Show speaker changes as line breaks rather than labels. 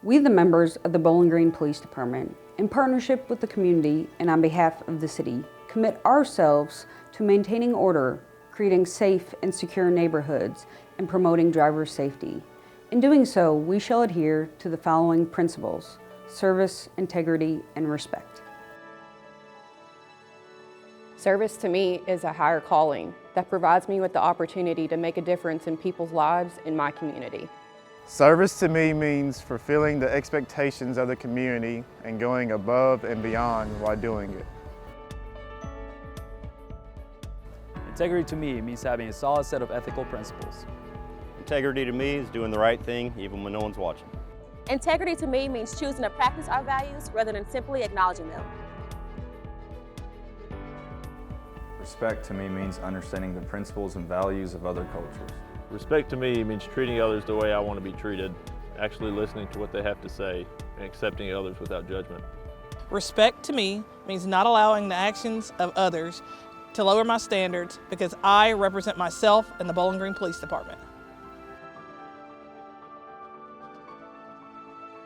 We, the members of the Bowling Green Police Department, in partnership with the community and on behalf of the city, commit ourselves to maintaining order, creating safe and secure neighborhoods, and promoting driver safety. In doing so, we shall adhere to the following principles: service, integrity, and respect.
Service to me is a higher calling that provides me with the opportunity to make a difference in people's lives in my community.
Service to me means fulfilling the expectations of the community and going above and beyond while doing it.
Integrity to me means having a solid set of ethical principles.
Integrity to me is doing the right thing even when no one's watching.
Integrity to me means choosing to practice our values rather than simply acknowledging them.
Respect to me means understanding the principles and values of other cultures.
Respect to me means treating others the way I want to be treated, actually listening to what they have to say, and accepting others without judgment.
Respect to me means not allowing the actions of others to lower my standards because I represent myself and the Bowling Green Police Department.